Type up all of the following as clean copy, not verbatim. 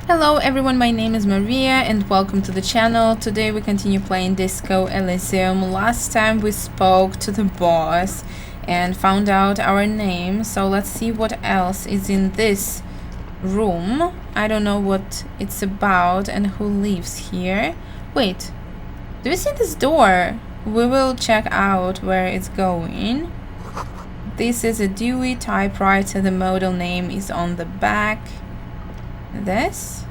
Hello everyone, my name is Maria and welcome to the channel. Today we continue playing Disco Elysium. Last time we spoke to the boss and found out our name, so let's see what else is in this room. I don't know what it's about and who lives here. Wait, do you see this door? We will check out where it's going. This is a Dewey typewriter. The model name is on the back. This?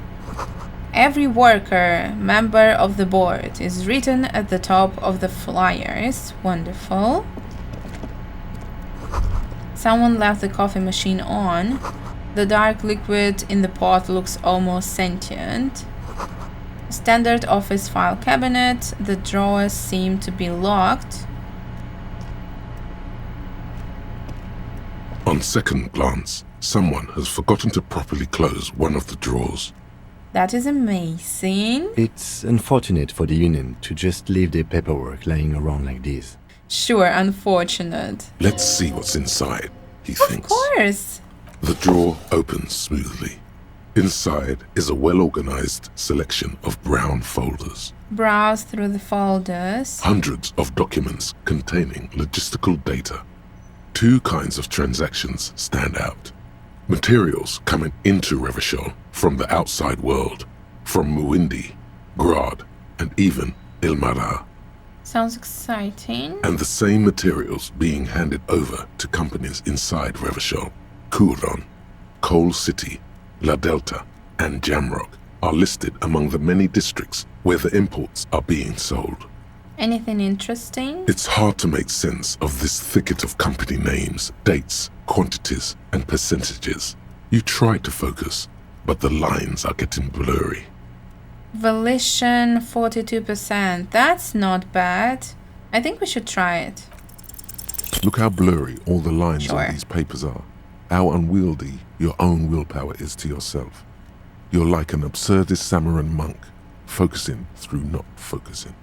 Every worker, member of the board is written at the top of the flyers. Wonderful. Someone left the coffee machine on. The dark liquid in the pot looks almost sentient. Standard office file cabinet. The drawers seem to be locked. On second glance, someone has forgotten to properly close one of the drawers. That is amazing. It's unfortunate for the union to just leave their paperwork lying around like this. Sure, unfortunate. Let's see what's inside, he Of thinks. course. The drawer opens smoothly. Inside is a well-organized selection of brown folders. Browse through the folders. Hundreds of documents containing logistical data. Two kinds of transactions stand out. Materials coming into Revachol from the outside world, from Muindi, Grad, and even Ilmara. Sounds exciting. And the same materials being handed over to companies inside Revachol. Kuron, Coal City, La Delta, and Jamrock are listed among the many districts where the imports are being sold. Anything interesting? It's hard to make sense of this thicket of company names, dates, quantities, and percentages. You try to focus, but the lines are getting blurry. Volition 42%. That's not bad. I think we should try it. Look how blurry all the lines Sure. on these papers are. How unwieldy your own willpower is to yourself. You're like an absurdist Samaran monk, focusing through not focusing.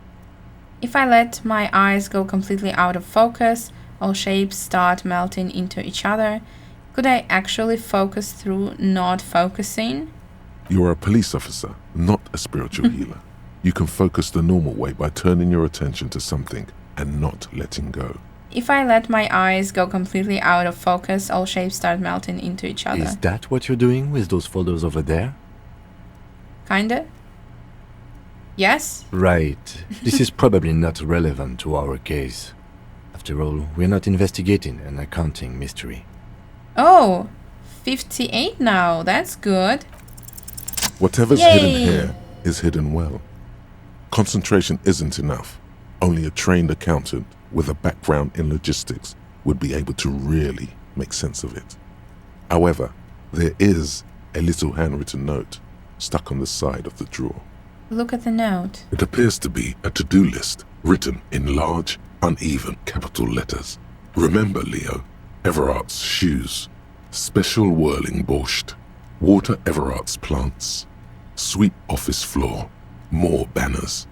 If I let my eyes go completely out of focus, all shapes start melting into each other. Could I actually focus through not focusing? You're a police officer, not a spiritual healer. You can focus the normal way by turning your attention to something and not letting go. If I let my eyes go completely out of focus, all shapes start melting into each other. Is that what you're doing with those folders over there? Kinda? Yes? Right. This is probably not relevant to our case. After all, we're not investigating an accounting mystery. Oh, 58 now. That's good. Whatever's Yay! hidden here is hidden well. Concentration isn't enough. Only a trained accountant with a background in logistics would be able to really make sense of it. However, there is a little handwritten note stuck on the side of the drawer. Look at the note. It appears to be a to-do list written in large, uneven capital letters. Remember, Leo, Everart's shoes, special whirling borscht, water Everart's plants, sweep office floor, more banners.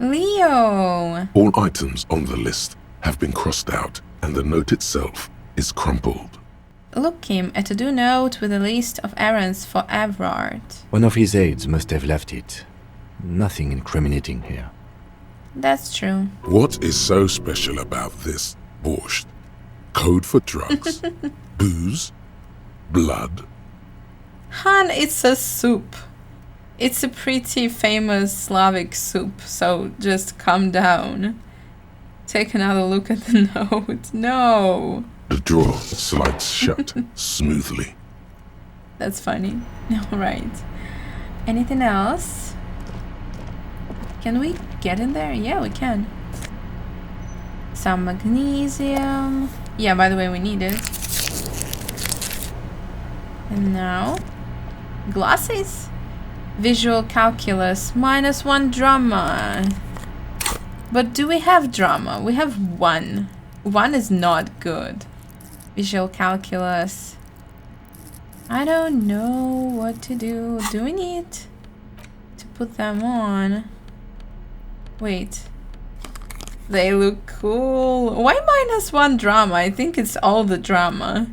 Leo! All items on the list have been crossed out and the note itself is crumpled. Look, Kim, a to-do note with a list of errands for Everard. One of his aides must have left it. Nothing incriminating here. That's true. What is so special about this borscht? Code for drugs, booze, blood. Han, it's a soup. It's a pretty famous Slavic soup, so just calm down. Take another look at the note. No. The drawer slides shut smoothly. That's funny. Alright. Anything else? Can we get in there? Yeah, we can. Some magnesium. Yeah, by the way, we need it. And now, glasses. Visual calculus, -1 drama. But do we have drama? We have 1. 1 is not good. Visual calculus. I don't know what to do. Do we need to put them on? Wait. They look cool. Why -1 drama? I think it's all the drama.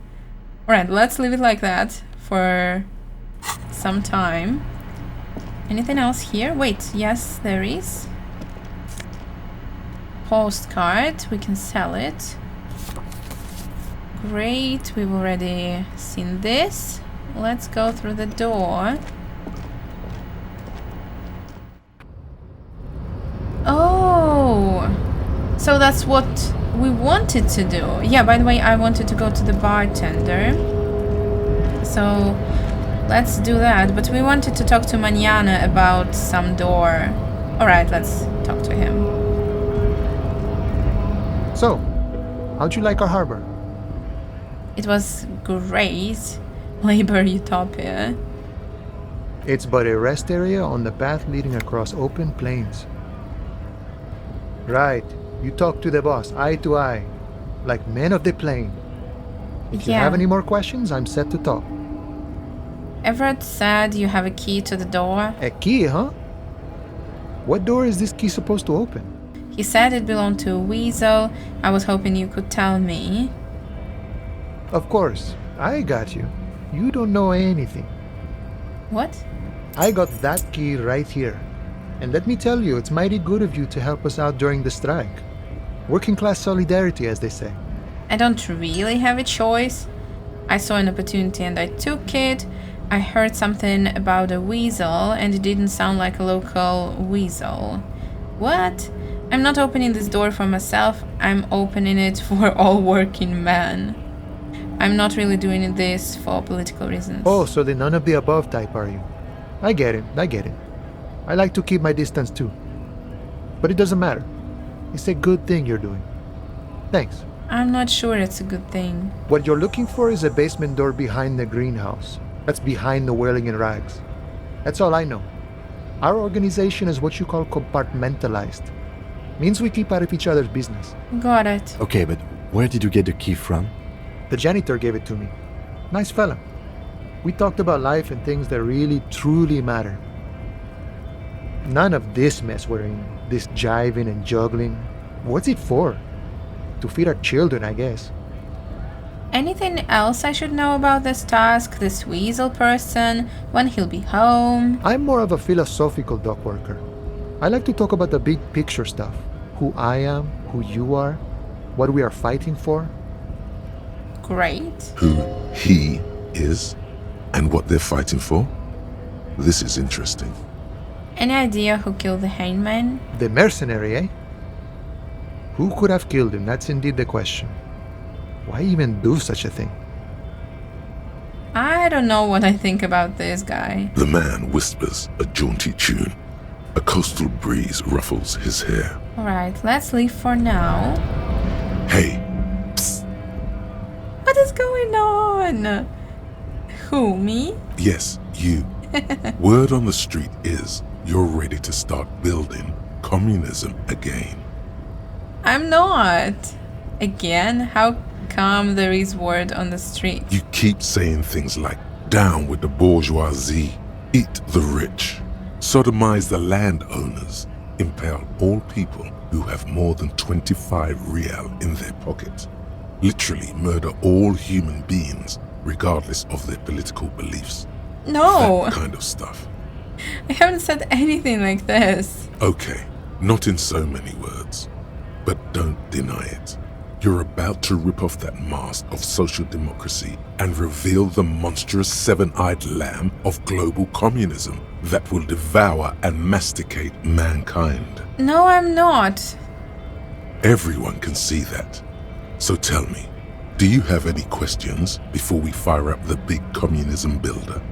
Alright, let's leave it like that for some time. Anything else here? Wait, yes, there is. Postcard, we can sell it. Great, we've already seen this. Let's go through the door. Oh, so that's what we wanted to do. Yeah, by the way, I wanted to go to the bartender. So let's do that. But we wanted to talk to Manana about some door. Alright, let's talk to him. So, how'd you like our harbor? It was great. Labor utopia. It's but a rest area on the path leading across open plains. Right, you talk to the boss, eye to eye, like men of the plain. If you Yeah. have any more questions, I'm set to talk. Everett said you have a key to the door. A key, huh? What door is this key supposed to open? He said it belonged to a weasel. I was hoping you could tell me. Of course, I got you. You don't know anything. What? I got that key right here. And let me tell you, it's mighty good of you to help us out during the strike. Working class solidarity, as they say. I don't really have a choice. I saw an opportunity and I took it. I heard something about a weasel and it didn't sound like a local weasel. What? I'm not opening this door for myself. I'm opening it for all working men. I'm not really doing this for political reasons. Oh, so the none of the above type, are you? I get it. I like to keep my distance too. But it doesn't matter. It's a good thing you're doing. Thanks. I'm not sure it's a good thing. What you're looking for is a basement door behind the greenhouse. That's behind the wailing in rags. That's all I know. Our organization is what you call compartmentalized. Means we keep out of each other's business. Got it. Okay, but where did you get the key from? The janitor gave it to me. Nice fella. We talked about life and things that really, truly matter. None of this mess we're in, this jiving and juggling. What's it for? To feed our children, I guess. Anything else I should know about this task, this weasel person, when he'll be home? I'm more of a philosophical dock worker. I like to talk about the big picture stuff. Who I am, who you are, what we are fighting for. Great. Who he is and what they're fighting for? This is interesting. Any idea who killed the hangman? The mercenary, eh? Who could have killed him? That's indeed the question. Why even do such a thing? I don't know what I think about this guy. The man whispers a jaunty tune. A coastal breeze ruffles his hair. Alright, let's leave for now. Hey, psst. What is going on? Who, me? Yes, you. Word on the street is you're ready to start building communism again. I'm not. Again? How come there is word on the street? You keep saying things like, down with the bourgeoisie, eat the rich, sodomize the landowners, impale all people who have more than 25 real in their pocket, literally murder all human beings regardless of their political beliefs. No, That kind of stuff. I haven't said anything like this. Okay, not in so many words, but don't deny it. You're about to rip off that mask of social democracy and reveal the monstrous seven-eyed lamb of global communism that will devour and masticate mankind. No, I'm not. Everyone can see that. So tell me, do you have any questions before we fire up the big communism builder?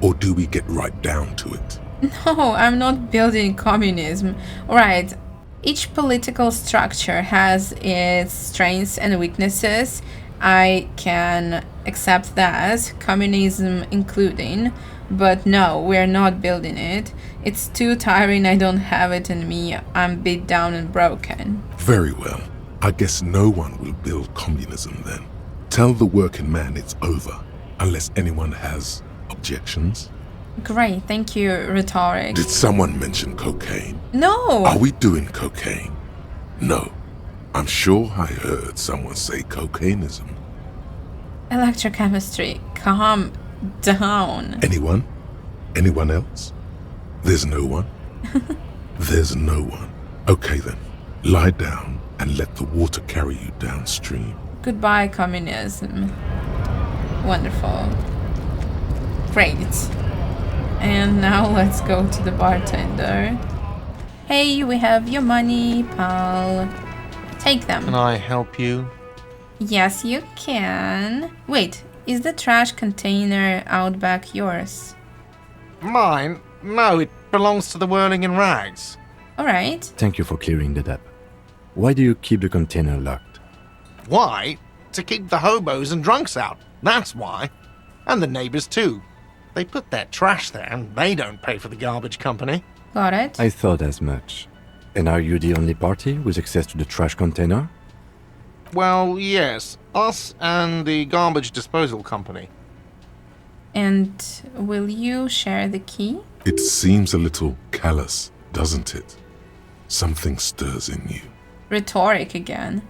Or do we get right down to it? No, I'm not building communism. Alright, each political structure has its strengths and weaknesses. I can accept that, communism including. But no, we're not building it. It's too tiring, I don't have it in me. I'm beat down and broken. Very well. I guess no one will build communism then. Tell the working man it's over, unless anyone has objections. Great, thank you, rhetoric. Did someone mention cocaine? No! Are we doing cocaine? No. I'm sure I heard someone say cocainism. Electrochemistry, calm down. Anyone? Anyone else? There's no one? There's no one. Okay then, lie down and let the water carry you downstream. Goodbye, communism. Wonderful. Great. And now let's go to the bartender. Hey, we have your money, pal. Take them. Can I help you? Yes, you can. Wait, is the trash container out back yours? Mine? No, it belongs to the Whirling in Rags. Alright. Thank you for clearing that up. Why do you keep the container locked? Why? To keep the hobos and drunks out. That's why. And the neighbors too. They put their trash there and they don't pay for the garbage company. Got it. I thought as much. And are you the only party with access to the trash container? Well, yes. Us and the garbage disposal company. And will you share the key? It seems a little callous, doesn't it? Something stirs in you. Rhetoric again.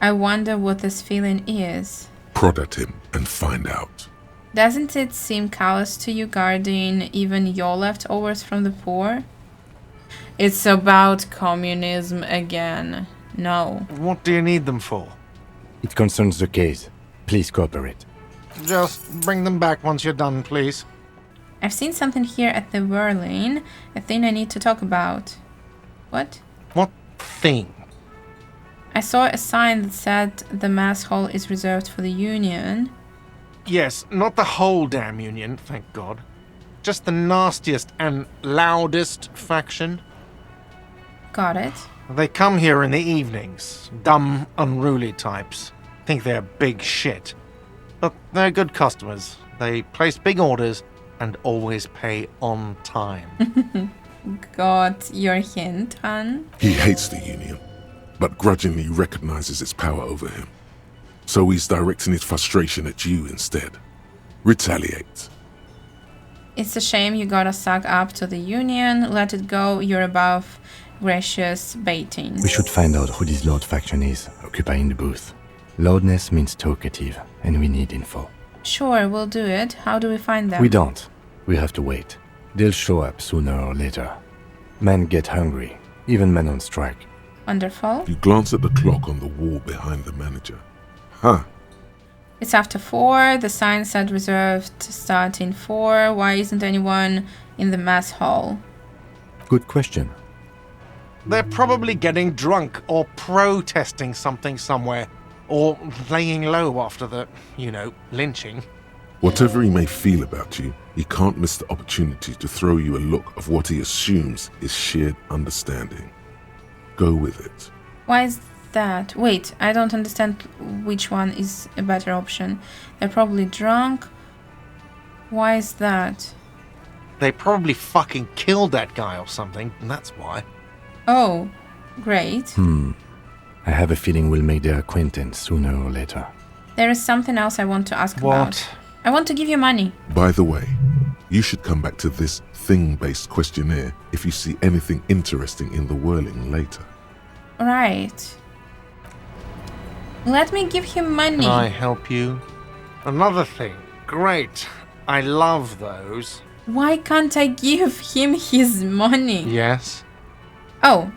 I wonder what this feeling is. Prod at him and find out. Doesn't it seem callous to you guarding even your leftovers from the poor? It's about communism again. No. What do you need them for? It concerns the case. Please cooperate. Just bring them back once you're done, please. I've seen something here at the Whirling. A thing I need to talk about. What? What thing? I saw a sign that said the mass hall is reserved for the Union. Yes, not the whole damn Union, thank God. Just the nastiest and loudest faction. Got it. They come here in the evenings. Dumb, unruly types. Think they're big shit. But they're good customers. They place big orders and always pay on time. Got your hint, hun? He hates the Union, but grudgingly recognizes its power over him. So he's directing his frustration at you instead. Retaliate. It's a shame you gotta suck up to the Union. Let it go, you're above gracious baiting. We should find out who this Lord faction is, occupying the booth. Loudness means talkative, and we need info. Sure, we'll do it. How do we find them? We don't. We have to wait. They'll show up sooner or later. Men get hungry, even men on strike. Wonderful. You glance at the clock on the wall behind the manager. Huh. It's after 4. The sign said reserved starting 4. Why isn't anyone in the mass hall? Good question. They're probably getting drunk or protesting something somewhere. Or laying low after the, lynching. Whatever he may feel about you, he can't miss the opportunity to throw you a look of what he assumes is shared understanding. Go with it. Why is that? Wait, I don't understand which one is a better option. They're probably drunk. Why is that? They probably fucking killed that guy or something, and that's why. Oh, great. I have a feeling we'll make their acquaintance sooner or later. There is something else I want to ask What? about. I want to give you money. By the way, you should come back to this thing-based questionnaire if you see anything interesting in the Whirling later. Right. Let me give him money. Can I help you? Another thing. Great. I love those. Why can't I give him his money? Yes? Oh,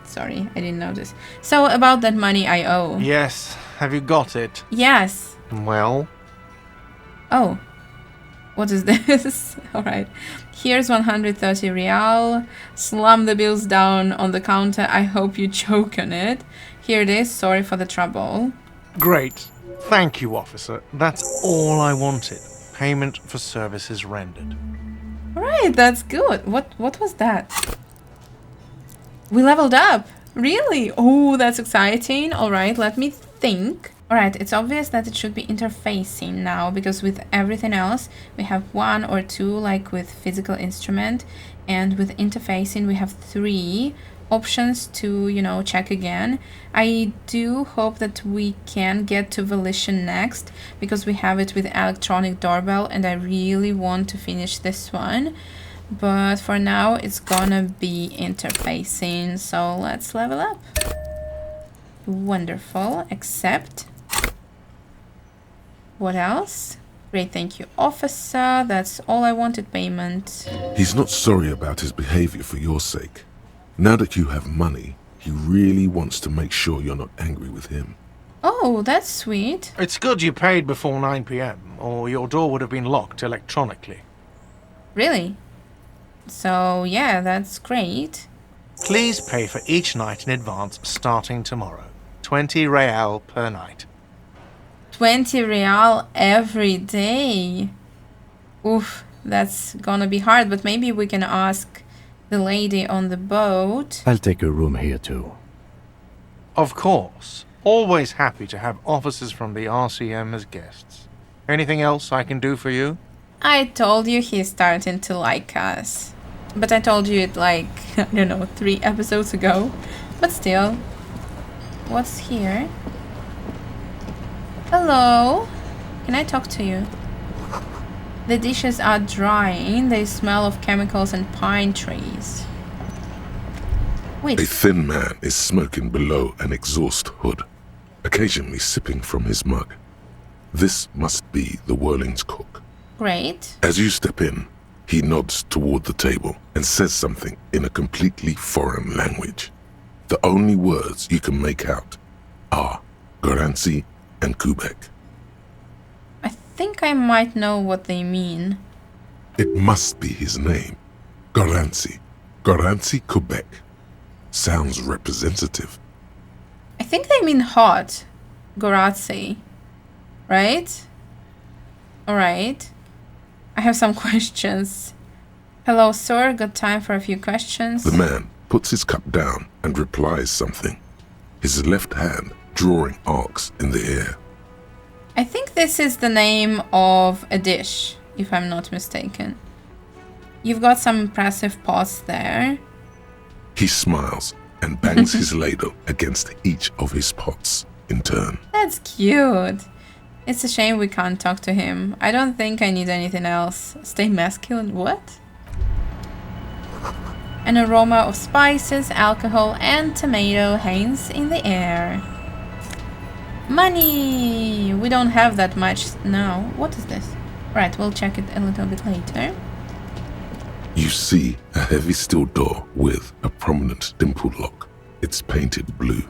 sorry, I didn't notice. So about that money I owe. Yes. Have you got it? Yes. Well? Oh, what is this? Alright. Here's 130 real. Slam the bills down on the counter. I hope you choke on it. Here it is. Sorry for the trouble. Great. Thank you, officer. That's all I wanted. Payment for services rendered. Alright, that's good. What was that? We leveled up. Really? Oh, that's exciting. Alright, let me think. Alright, it's obvious that it should be interfacing now, because with everything else, we have 1 or 2, like with physical instrument, and with interfacing, we have 3 options to, check again. I do hope that we can get to volition next, because we have it with electronic doorbell, and I really want to finish this one. But for now, it's gonna be interfacing, so let's level up. Wonderful, accept. What else? Great, thank you, officer. That's all I wanted, payment. He's not sorry about his behavior for your sake. Now that you have money, he really wants to make sure you're not angry with him. Oh, that's sweet. It's good you paid before 9 p.m., or your door would have been locked electronically. Really? So, yeah, that's great. Please pay for each night in advance starting tomorrow. 20 real per night. 20 real every day. Oof, that's gonna be hard, but maybe we can ask the lady on the boat. I'll take a room here too. Of course. Always happy to have officers from the RCM as guests. Anything else I can do for you? I told you he's starting to like us. But I told you it like, I don't know, 3 episodes ago. But still. What's here? Hello? Can I talk to you? The dishes are drying. They smell of chemicals and pine trees. Wait. A thin man is smoking below an exhaust hood, occasionally sipping from his mug. This must be the Whirling's cook. Great. As you step in, he nods toward the table and says something in a completely foreign language. The only words you can make out are Goracy and Kubek. I think I might know what they mean. It must be his name. Goracy. Goracy Kubek. Sounds representative. I think they mean hot. Goracy. Right? Alright. I have some questions. Hello, sir. Got time for a few questions? The man puts his cup down and replies something, his left hand drawing arcs in the air. I think this is the name of a dish, if I'm not mistaken. You've got some impressive pots there. He smiles and bangs his ladle against each of his pots in turn. That's cute. It's a shame we can't talk to him. I don't think I need anything else. Stay masculine, what? An aroma of spices, alcohol, and tomato hangs in the air. Money! We don't have that much now. What is this? Right, we'll check it a little bit later. You see a heavy steel door with a prominent dimple lock. It's painted blue.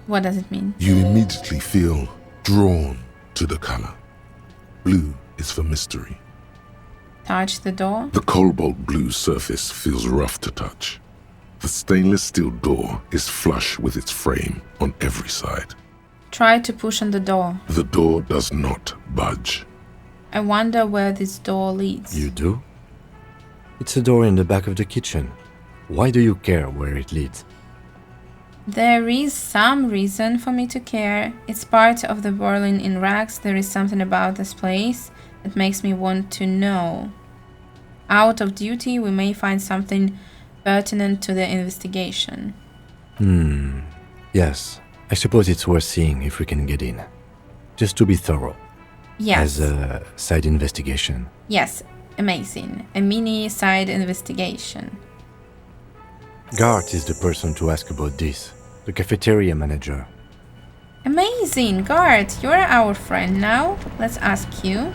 What does it mean? You immediately feel drawn to the color. Blue is for mystery. Touch the door. The cobalt blue surface feels rough to touch. The stainless steel door is flush with its frame on every side. Try to push on the door. The door does not budge. I wonder where this door leads. You do? It's a door in the back of the kitchen. Why do you care where it leads? There is some reason for me to care. It's part of the Berlin in rags. There is something about this place that makes me want to know. Out of duty, we may find something pertinent to the investigation. Yes. I suppose it's worth seeing if we can get in. Just to be thorough. Yes. As a side investigation. Yes. Amazing. A mini side investigation. Gart is the person to ask about this. The cafeteria manager. Amazing, Guard. You're our friend now. Let's ask you.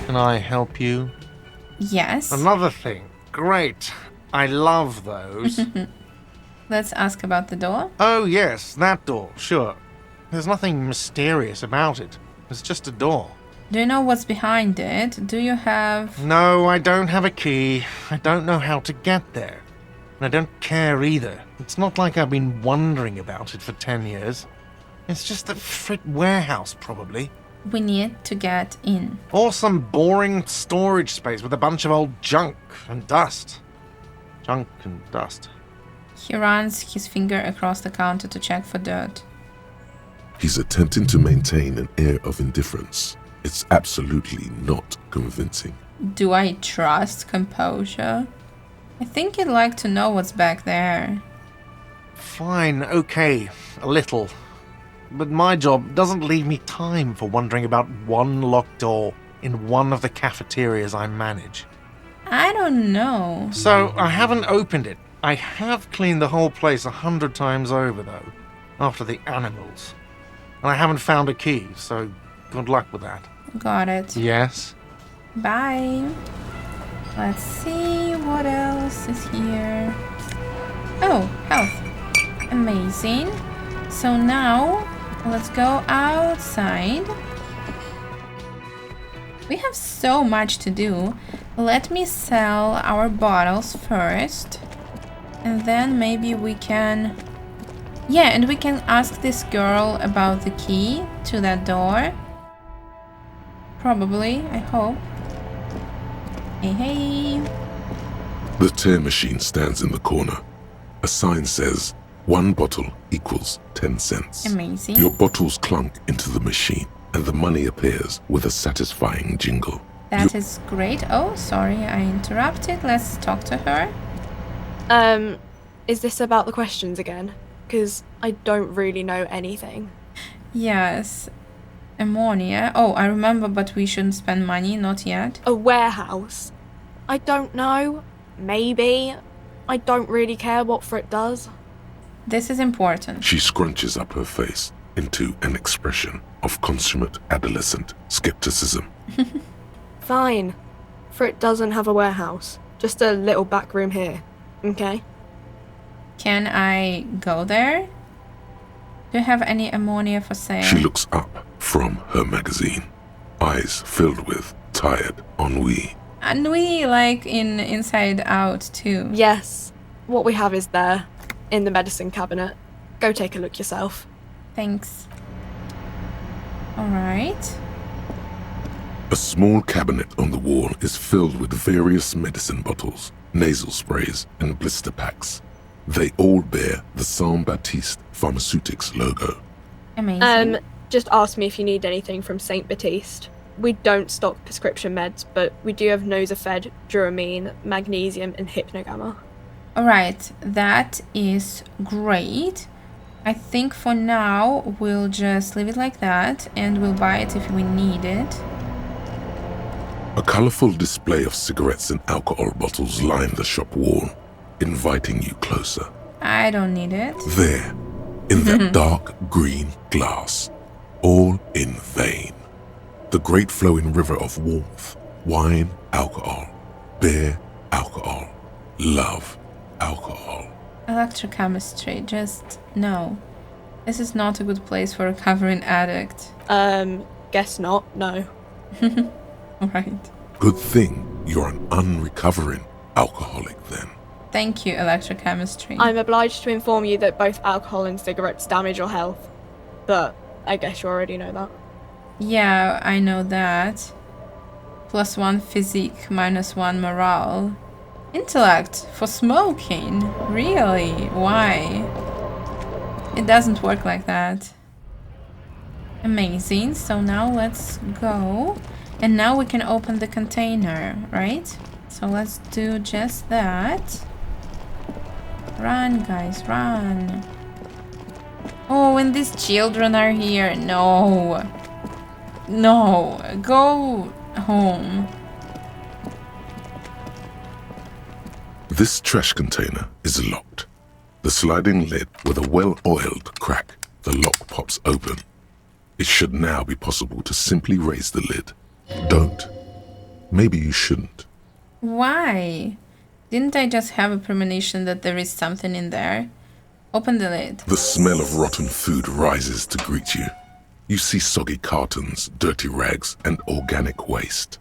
Can I help you? Yes. Another thing. Great. I love those. Let's ask about the door. Oh, yes, that door, sure. There's nothing mysterious about it. It's just a door. Do you know what's behind it? Do you have... No, I don't have a key. I don't know how to get there. And I don't care either. It's not like I've been wondering about it for 10 years. It's just a Fritt warehouse, probably. We need to get in. Or some boring storage space with a bunch of old junk and dust. Junk and dust. He runs his finger across the counter to check for dirt. He's attempting to maintain an air of indifference. It's absolutely not convincing. Do I trust composure? I think you'd like to know what's back there. Fine, okay, a little. But my job doesn't leave me time for wondering about one locked door in one of the cafeterias I manage. I don't know. So, I haven't opened it. I have cleaned the whole place 100 times over, though, after the animals. And I haven't found a key, so Good luck with that. Got it. Yes? Bye. Let's see what else is here. Oh, health. Amazing. So now, let's go outside. We have so much to do. Let me sell our bottles first. And then maybe we can... Yeah, and we can ask this girl about the key to that door. Probably, I hope. Hey, hey. The tear machine stands in the corner. A sign says, 1 bottle equals 10 cents. Amazing. Your bottles clunk into the machine, and the money appears with a satisfying jingle. That is great. Oh, sorry, I interrupted. Let's talk to her. Is this about the questions again? Because I don't really know anything. Yes. Ammonia. Oh, I remember, but we shouldn't spend money. Not yet. A warehouse? I don't know. Maybe. I don't really care what Fritte does. This is important. She scrunches up her face into an expression of consummate adolescent skepticism. Fine. Fritte doesn't have a warehouse. Just a little back room here. Okay? Can I go there? Do you have any ammonia for sale? She looks up from her magazine, eyes filled with tired ennui. Ennui, like in Inside Out too. Yes. What we have is there. In the medicine cabinet. Go take a look yourself. Thanks. Alright. A small cabinet on the wall is filled with various medicine bottles, nasal sprays, and blister packs. They all bear the Saint Baptiste Pharmaceutics logo. Amazing. Just ask me if you need anything from Saint Baptiste. We don't stock prescription meds, but we do have Nosafed, Duramine, Magnesium, and Hypnogamma. Alright, that is great. I think for now we'll just leave it like that and we'll buy it if we need it. A colorful display of cigarettes and alcohol bottles line the shop wall, inviting you closer. I don't need it. There, in that dark green glass, all in vain. The great flowing river of warmth, wine, alcohol, beer, alcohol, love, alcohol. Electrochemistry, just no. This is not a good place for a recovering addict. Guess not, no. Alright. Good thing you're an unrecovering alcoholic then. Thank you, electrochemistry. I'm obliged to inform you that both alcohol and cigarettes damage your health. But I guess you already know that. Yeah, I know that. +1 physique, -1 morale. Intellect for smoking? Really? Why? It doesn't work like that. Amazing. So now let's go. And now we can open the container, right? So let's do just that. Run, guys, run. Oh, and these children are here. No. No. Go home. This trash container is locked. The sliding lid with a well-oiled crack, the lock pops open. It should now be possible to simply raise the lid. Don't. Maybe you shouldn't. Why? Didn't I just have a premonition that there is something in there? Open the lid. The smell of rotten food rises to greet you. You see soggy cartons, dirty rags, and organic waste.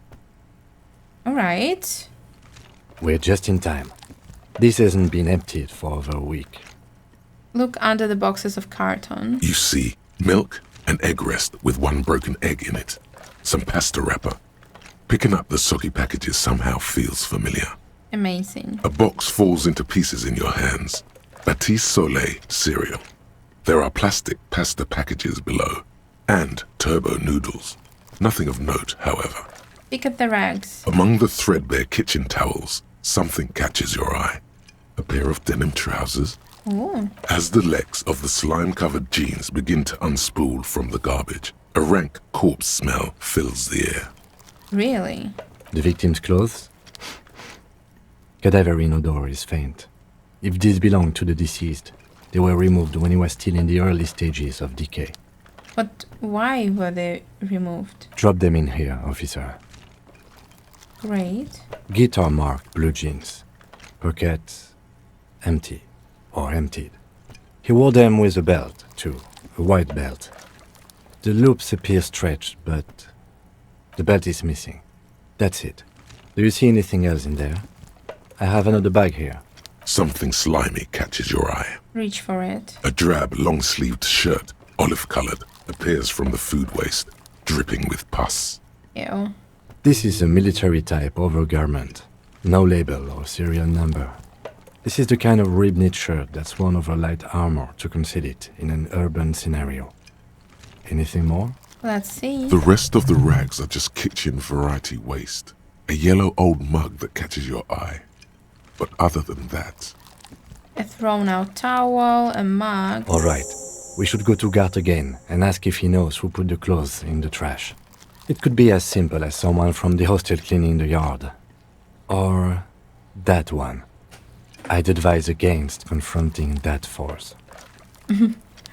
Alright. We're just in time. This hasn't been emptied for over a week. Look under the boxes of carton. You see milk and egg rest with one broken egg in it. Some pasta wrapper. Picking up the soggy packages somehow feels familiar. Amazing. A box falls into pieces in your hands. Baptiste Soleil cereal. There are plastic pasta packages below. And turbo noodles. Nothing of note, however. Pick up the rags. Among the threadbare kitchen towels, something catches your eye. A pair of denim trousers. Ooh. As the legs of the slime-covered jeans begin to unspool from the garbage, a rank corpse smell fills the air. Really? The victim's clothes? Cadaverine odor is faint. If these belong to the deceased, they were removed when he was still in the early stages of decay. But why were they removed? Drop them in here, officer. Great. Guitar marked blue jeans. Pockets empty or emptied. He wore them with a belt, too. A white belt. The loops appear stretched, but the belt is missing. That's it. Do you see anything else in there? I have another bag here. Something slimy catches your eye. Reach for it. A drab, long-sleeved shirt, olive-colored, appears from the food waste, dripping with pus. Ew. This is a military-type overgarment. No label or serial number. This is the kind of rib-knit shirt that's worn over light armor to conceal it in an urban scenario. Anything more? Let's see. The rest of the rags are just kitchen variety waste. A yellow old mug that catches your eye. But other than that, A thrown-out towel, a mug. All right. We should go to Gart again and ask if he knows who put the clothes in the trash. It could be as simple as someone from the hostel cleaning the yard. Or that one. I'd advise against confronting that force.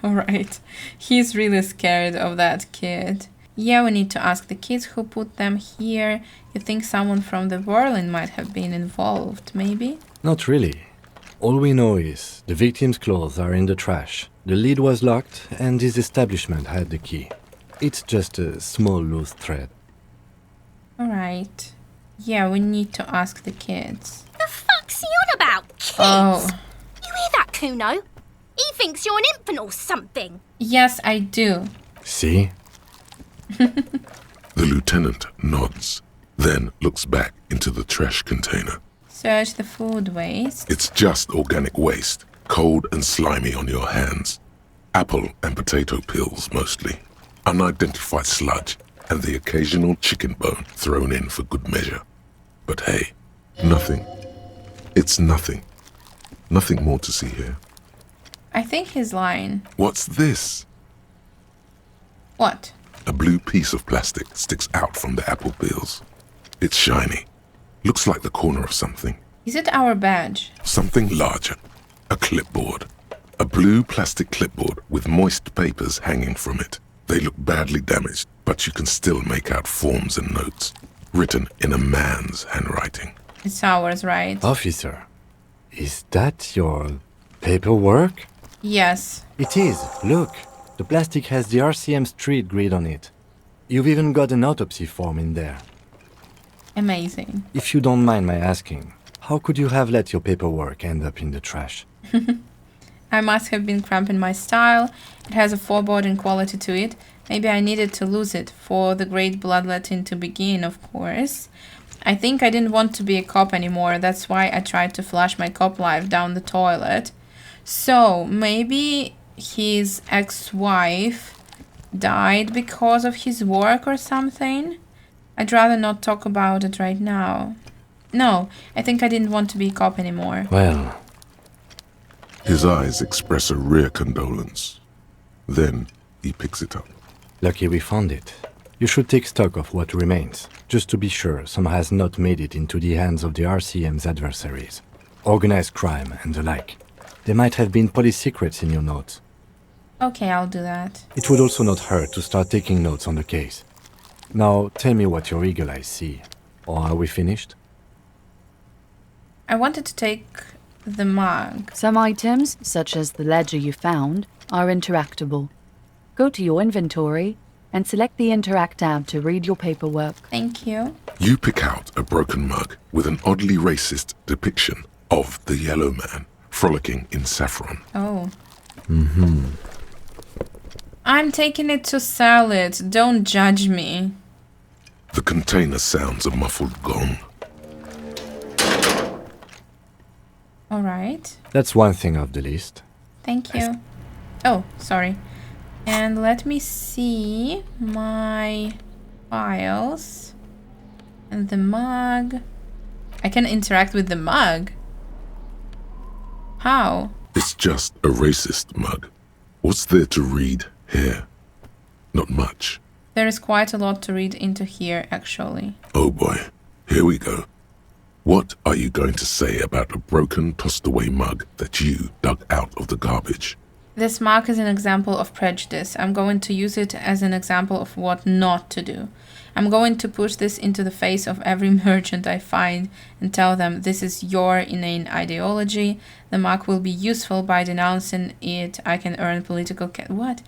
Alright. He's really scared of that kid. Yeah, we need to ask the kids who put them here. You think someone from the Berlin might have been involved, maybe? Not really. All we know is the victim's clothes are in the trash. The lid was locked and his establishment had the key. It's just a small loose thread. Alright. Yeah, we need to ask the kids. The fuck's he on about? Kids? Oh. You hear that, Kuno? He thinks you're an infant or something. Yes, I do. See? the lieutenant nods, then looks back into the trash container. Search the food waste. It's just organic waste, cold and slimy on your hands. Apple and potato peels mostly. Unidentified sludge, and the occasional chicken bone thrown in for good measure. But hey, nothing. It's nothing. Nothing more to see here. I think he's lying. What's this? What? A blue piece of plastic sticks out from the apple peels. It's shiny. Looks like the corner of something. Is it our badge? Something larger. A clipboard. A blue plastic clipboard with moist papers hanging from it. They look badly damaged, but you can still make out forms and notes, written in a man's handwriting. It's ours, right? Officer, is that your paperwork? Yes. It is. Look, the plastic has the RCM street grid on it. You've even got an autopsy form in there. Amazing. If you don't mind my asking, how could you have let your paperwork end up in the trash? I must have been cramping my style. It has a foreboding quality to it. Maybe I needed to lose it for the great bloodletting to begin, of course. I think I didn't want to be a cop anymore. That's why I tried to flush my cop life down the toilet. So, maybe his ex-wife died because of his work or something? I'd rather not talk about it right now. No, I think I didn't want to be a cop anymore. Well, His eyes express a rare condolence. Then he picks it up. lucky we found it. You should take stock of what remains, just to be sure some has not made it into the hands of the RCM's adversaries. Organized crime and the like. There might have been police secrets in your notes. Okay, I'll do that. It would also not hurt to start taking notes on the case. Now, tell me what your eagle eyes see. Or are we finished? I wanted to take the mug. Some items, such as the ledger you found, are interactable. Go to your inventory and select the Interact tab to read your paperwork. Thank you. You pick out a broken mug with an oddly racist depiction of the yellow man frolicking in saffron. Oh. I'm taking it to sell it. Don't judge me. The container sounds a muffled gong. Alright. That's one thing off the list. Thank you. Oh, sorry. And let me see my files. And the mug. I can interact with the mug. How? It's just a racist mug. What's there to read here? Not much. There is quite a lot to read into here, actually. Oh boy, here we go. What are you going to say about a broken, tossed away mug that you dug out of the garbage? This mark is an example of prejudice. I'm going to use it as an example of what not to do. I'm going to push this into the face of every merchant I find and tell them this is your inane ideology. The mark will be useful. By denouncing it, I can earn political what?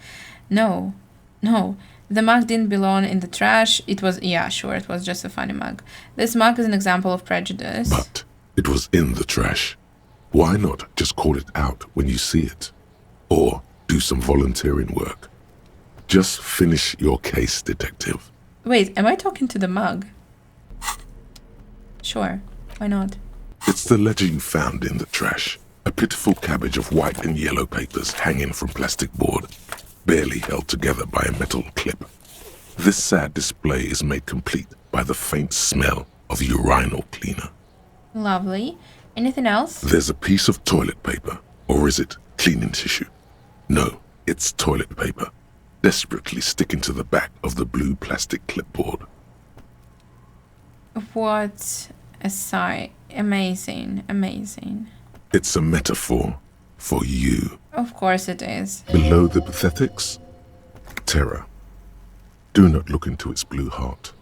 No. The mug didn't belong in the trash. It was, yeah, sure, it was just a funny mug. This mug is an example of prejudice. But it was in the trash. Why not just call it out when you see it? Or do some volunteering work. Just finish your case, detective. Wait, am I talking to the mug? Sure, why not? It's the ledger you found in the trash. A pitiful cabbage of white and yellow papers hanging from plastic board, barely held together by a metal clip. This sad display is made complete by the faint smell of urinal cleaner. Lovely. Anything else? There's a piece of toilet paper, or is it cleaning tissue? No, it's toilet paper, desperately sticking to the back of the blue plastic clipboard. What a sight. Amazing. It's a metaphor for you. Of course it is. Below the pathetics, terror. Do not look into its blue heart.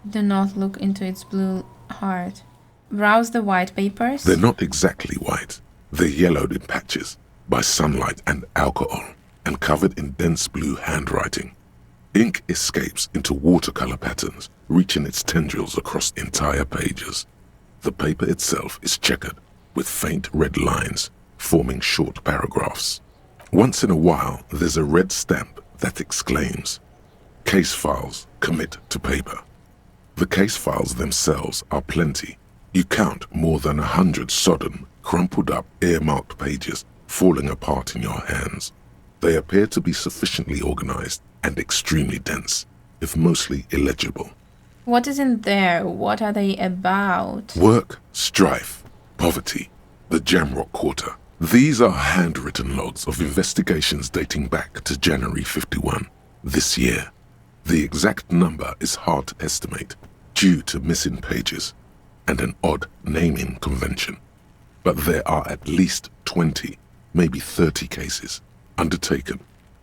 Do not look into its blue heart. Browse the white papers. They're not exactly white. They're yellowed in patches by sunlight and alcohol, and covered in dense blue handwriting. Ink escapes into watercolor patterns, reaching its tendrils across entire pages. The paper itself is checkered, with faint red lines, forming short paragraphs. Once in a while, there's a red stamp that exclaims, "Case files commit to paper." The case files themselves are plenty. You count more than 100 sodden, crumpled up, earmarked pages falling apart in your hands. They appear to be sufficiently organized and extremely dense, if mostly illegible. What is in there? What are they about? Work, strife, poverty, the Jamrock Quarter. These are handwritten logs of investigations dating back to January 51, this year. The exact number is hard to estimate due to missing pages and an odd naming convention. But there are at least 20, maybe 30 cases undertaken,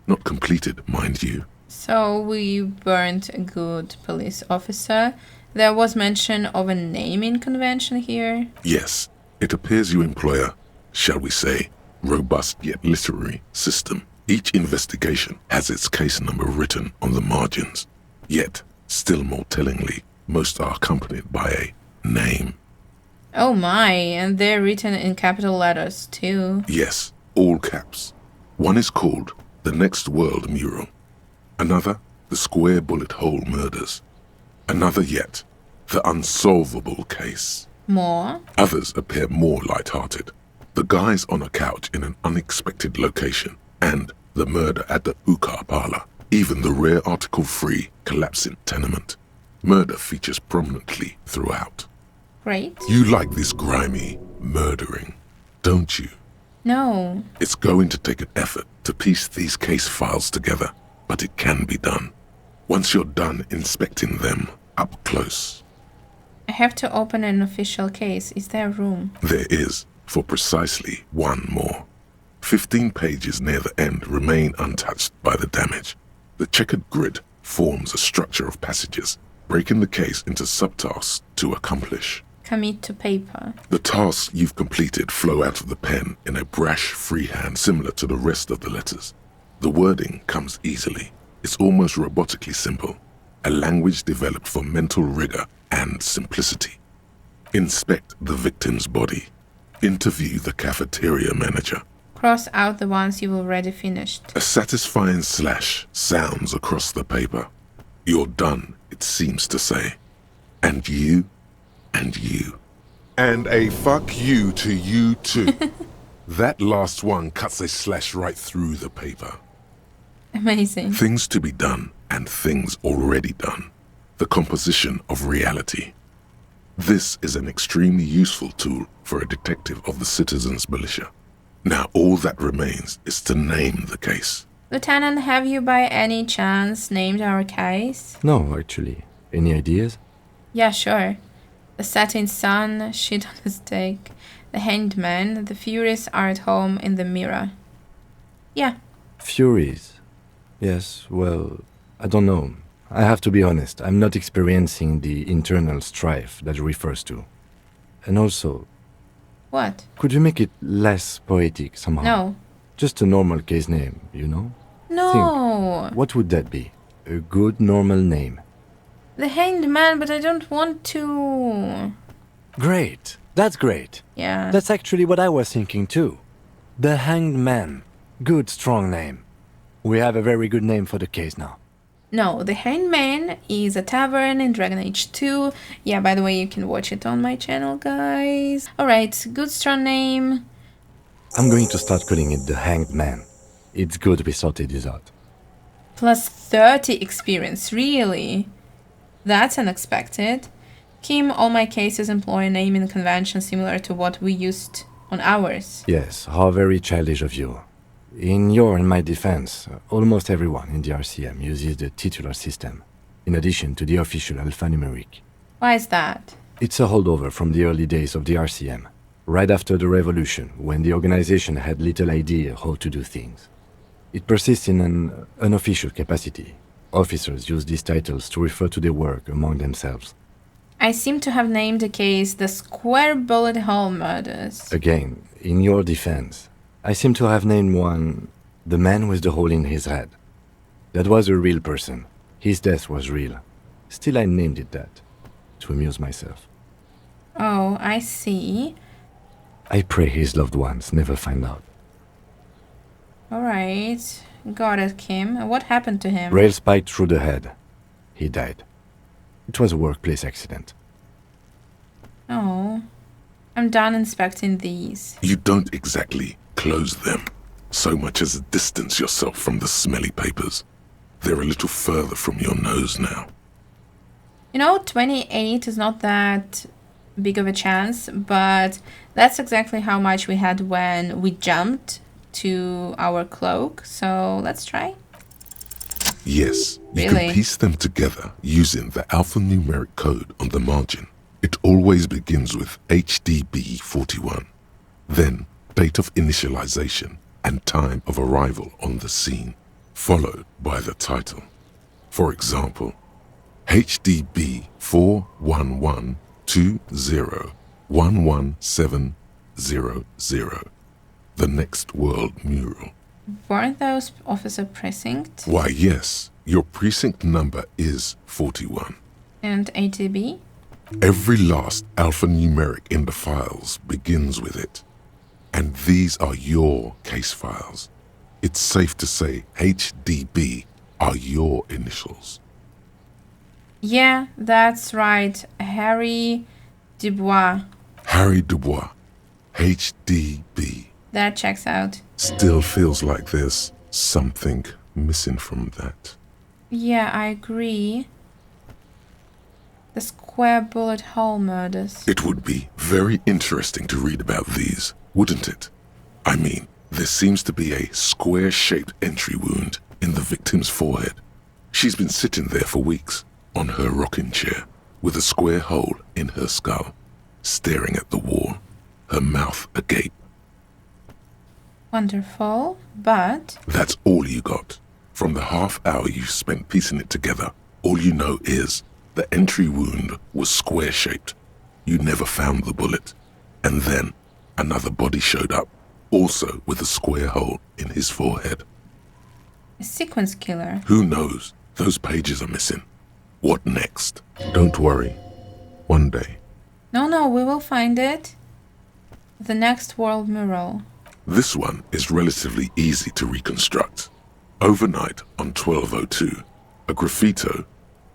not completed, mind you. So we burnt a good police officer. There was mention of a naming convention here. Yes, it appears you employ a, shall we say, robust yet literary system. Each investigation has its case number written on the margins. Yet, still more tellingly, most are accompanied by a name. Oh my, and they're written in capital letters too. Yes, all caps. One is called The Next World Mural. Another, The Square Bullet Hole Murders. Another yet, The Unsolvable Case. More? Others appear more light-hearted. The guys on a couch in an unexpected location, and The Murder at the Hookah Parlor. Even the rare article-free collapsing tenement. Murder features prominently throughout. Great. You like this grimy murdering, don't you? No. It's going to take an effort to piece these case files together, but it can be done. Once you're done inspecting them up close. I have to open an official case. Is there room? There is, for precisely one more. 15 pages near the end remain untouched by the damage. The checkered grid forms a structure of passages, breaking the case into subtasks to accomplish. Commit to paper. The tasks you've completed flow out of the pen in a brash freehand similar to the rest of the letters. The wording comes easily. It's almost robotically simple, a language developed for mental rigor and simplicity. Inspect the victim's body. Interview the cafeteria manager. Cross out the ones you've already finished. A satisfying slash sounds across the paper. You're done, it seems to say. And you, and you. And a fuck you to you too. That last one cuts a slash right through the paper. Amazing. Things to be done and things already done. The composition of reality. This is an extremely useful tool for a detective of the citizens' militia. Now all that remains is to name the case. Lieutenant, have you by any chance named our case? No, actually. Any ideas? Yeah, sure. The setting sun, shit on the stake, the hanged man, the furious are at home in the mirror. Yeah. Furies. Yes, well, I don't know. I have to be honest, I'm not experiencing the internal strife that refers to. And also, What? could you make it less poetic somehow? No. Just a normal case name, you know? No. What would that be? A good normal name. The Hanged Man, but I don't want to. Great. That's great. Yeah. That's actually what I was thinking too. The Hanged Man. Good, strong name. We have a very good name for the case now. No, the Hanged Man is a tavern in Dragon Age 2. Yeah, by the way, you can watch it on my channel, guys. Alright, good strong name. I'm going to start calling it the Hanged Man. It's good we sorted this out. Plus 30 experience, really? That's unexpected. Kim, all my cases employ a naming convention similar to what we used on ours. Yes, how very childish of you. In your and my defense, almost everyone in the RCM uses the titular system, in addition to the official alphanumeric. Why is that? It's a holdover from the early days of the RCM, right after the revolution, when the organization had little idea how to do things. It persists in an unofficial capacity. Officers use these titles to refer to their work among themselves. I seem to have named the case the Square Bullet Hole Murders. Again, in your defense, I seem to have named one the man with the hole in his head. That was a real person. His death was real. Still, I named it that, to amuse myself. Oh, I see. I pray his loved ones never find out. Alright. Got it, Kim. What happened to him? Rail spiked through the head. He died. It was a workplace accident. Oh. I'm done inspecting these. You don't exactly close them so much as distance yourself from the smelly papers. They're a little further from your nose now. You know, 28 is not that big of a chance, but that's exactly how much we had when we jumped to our cloak. So let's try. Yes, you Really? can piece them together using the alphanumeric code on the margin. It always begins with HDB 41, then date of initialization and time of arrival on the scene, followed by the title. For example, HDB 41120111700, the Next World Mural. Weren't those Officer Precinct? Why, yes, your precinct number is 41. And ATB? Every last alphanumeric in the files begins with it. And these are your case files. It's safe to say HDB are your initials. Yeah, that's right. Harry Dubois. Harry Dubois, HDB. That checks out. Still feels like there's something missing from that. Yeah, I agree. The Square Bullet Hole Murders. It would be very interesting to read about these, wouldn't it? I mean, there seems to be a square-shaped entry wound in the victim's forehead. She's been sitting there for weeks, on her rocking chair, with a square hole in her skull, staring at the wall, her mouth agape. Wonderful, but... That's all you got. From the half hour you spent piecing it together, all you know is the entry wound was square-shaped. You never found the bullet. And then another body showed up, also with a square hole in his forehead. A sequence killer. Who knows? Those pages are missing. What next? Don't worry. One day. No, we will find it. The Next World Mural. This one is relatively easy to reconstruct. Overnight on 1202, a graffito,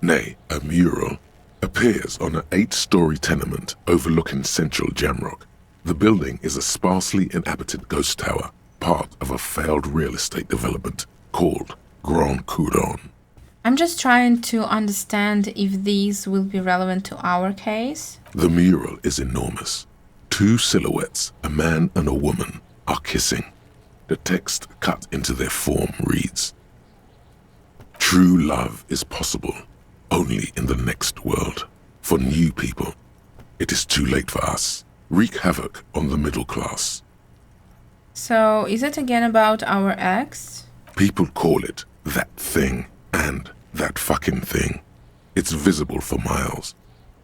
nay, a mural, appears on an 8-story tenement overlooking central Jamrock. The building is a sparsely inhabited ghost tower, part of a failed real estate development called Grand Couronne. I'm just trying to understand if these will be relevant to our case. The mural is enormous. 2 silhouettes, a man and a woman, are kissing. The text cut into their form reads, "True love is possible only in the next world. For new people, it is too late for us. Wreak havoc on the middle class." So, is it again about our ex? People call it that thing and that fucking thing. It's visible for miles.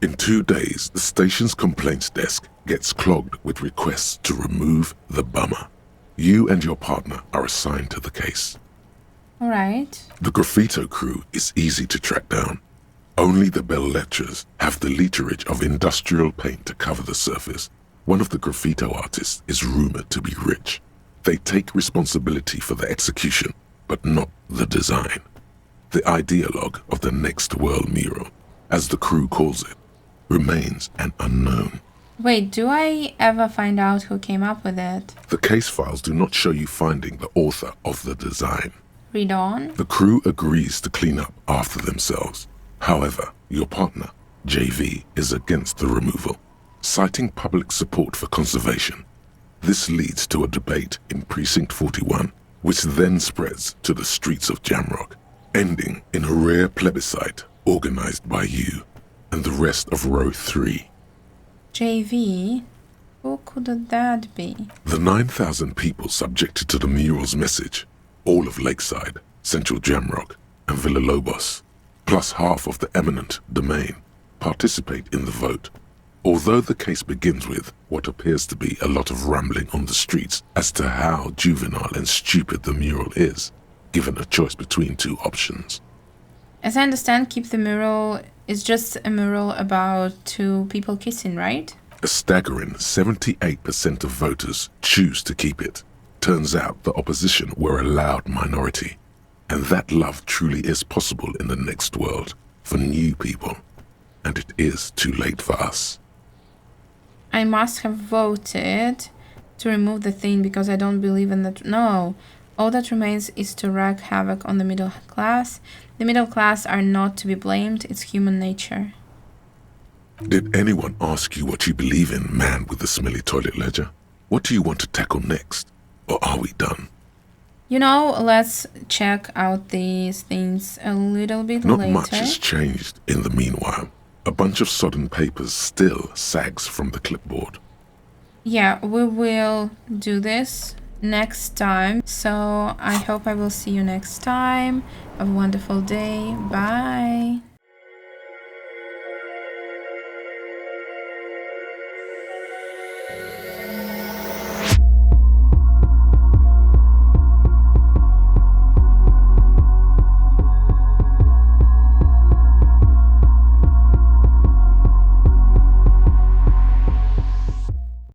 In 2 days, the station's complaints desk gets clogged with requests to remove the bummer. You and your partner are assigned to the case. Alright. The graffito crew is easy to track down. Only the bell lectures have the literage of industrial paint to cover the surface. One of the graffito artists is rumored to be rich. They take responsibility for the execution, but not the design. The ideologue of the next world mural, as the crew calls it, remains an unknown. Wait, do I ever find out who came up with it? The case files do not show you finding the author of the design. Read on. The crew agrees to clean up after themselves. However, your partner, JV, is against the removal, citing public support for conservation. This leads to a debate in Precinct 41, which then spreads to the streets of Jamrock, ending in a rare plebiscite organized by you and the rest of Row 3. JV? Who could that be? The 9,000 people subjected to the mural's message, all of Lakeside, Central Jamrock, and Villalobos, plus half of the eminent domain, participate in the vote. Although the case begins with what appears to be a lot of rambling on the streets as to how juvenile and stupid the mural is, given a choice between 2 options. As I understand, Keep the Mural is just a mural about 2 people kissing, right? A staggering 78% of voters choose to keep it. Turns out the opposition were a loud minority, and that love truly is possible in the next world for new people, and it is too late for us. I must have voted to remove the thing because I don't believe in that. No. All that remains is to wreak havoc on the middle class. The middle class are not to be blamed. It's human nature. Did anyone ask you what you believe in, man with the smelly toilet ledger? What do you want to tackle next? Or are we done? You know, let's check out these things a little bit Not later. much has changed in the meanwhile. A bunch of sodden papers still sags from the clipboard. Yeah, we will do this next time. So I hope I will see you next time. Have a wonderful day. Bye.